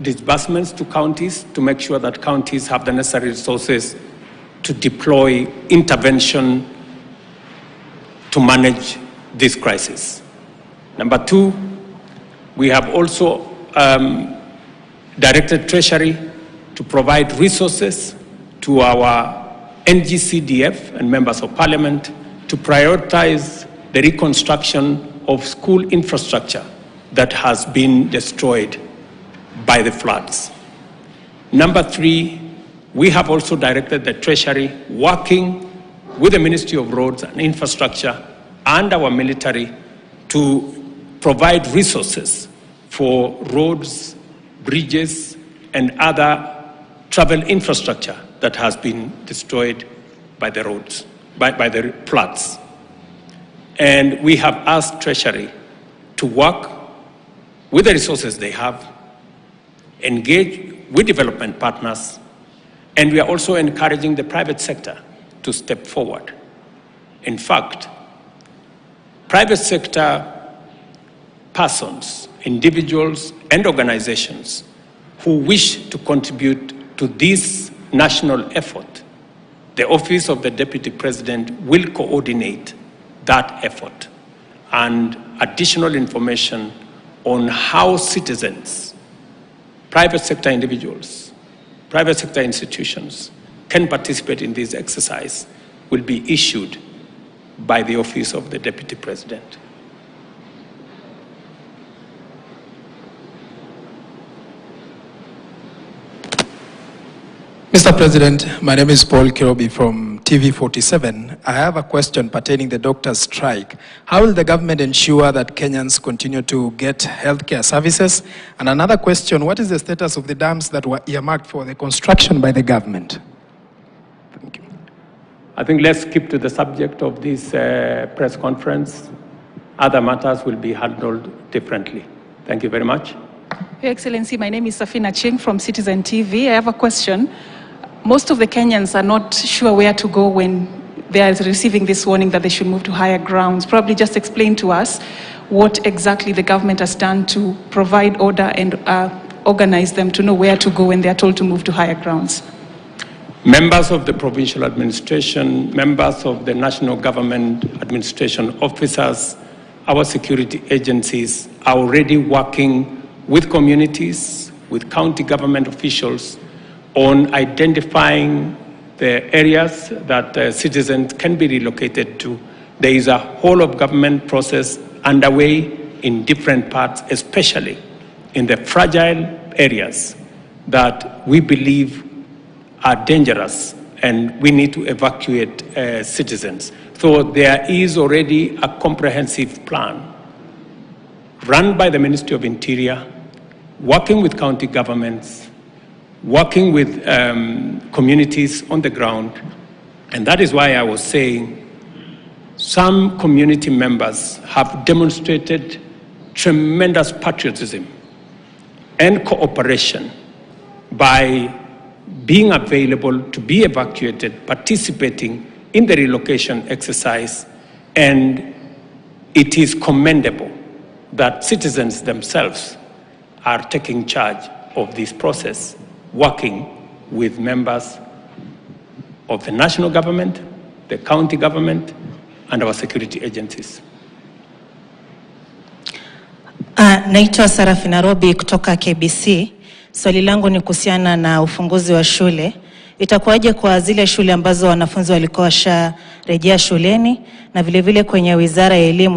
disbursements to counties to make sure that counties have the necessary resources to deploy intervention to manage this crisis. Number two, we have also directed Treasury to provide resources to our NGCDF and members of parliament to prioritize the reconstruction of school infrastructure that has been destroyed by the floods. Number three, we have also directed the Treasury, working with the Ministry of Roads and Infrastructure and our military, to provide resources for roads, bridges, and other travel infrastructure that has been destroyed by the roads, by the floods. And we have asked Treasury to work with the resources they have, engage with development partners, and we are also encouraging the private sector to step forward. In fact, private sector persons, individuals, and organizations who wish to contribute to this national effort, the Office of the Deputy President will coordinate that effort, and additional information on how citizens, private sector individuals, private sector institutions can participate in this exercise will be issued by the Office of the Deputy President. Mr. President, my name is Paul Kirobi from TV47. I have a question pertaining the doctors' strike. How will the government ensure that Kenyans continue to get healthcare services? And another question, what is the status of the dams that were earmarked for the construction by the government? Thank you. I think let's keep to the subject of this press conference. Other matters will be handled differently. Thank you very much. Your Excellency, my name is Safina Ching from Citizen TV. I have a question. Most of the Kenyans are not sure where to go when they are receiving this warning that they should move to higher grounds. Probably just explain to us what exactly the government has done to provide order and organize them to know where to go when they are told to move to higher grounds. Members of the provincial administration, members of the national government administration officers, our security agencies are already working with communities, with county government officials, on identifying the areas that citizens can be relocated to. There is a whole of government process underway in different parts, especially in the fragile areas that we believe are dangerous and we need to evacuate citizens. So there is already a comprehensive plan run by the Ministry of Interior, working with county governments, working with communities on the ground. And that is why I was saying some community members have demonstrated tremendous patriotism and cooperation by being available to be evacuated, participating in the relocation exercise. And it is commendable that citizens themselves are taking charge of this process, working with members of the national government, the county government, and our security agencies. Naitwa Sarafina Robi kutoka KBC. Swali langu ni kuhusiana na ufunguzi wa shule. Itakuwaje kwa zile shule ambazo wanafunzi walikuwa washarejea shuleni, na vile vile kwenye Wizara ya Elimu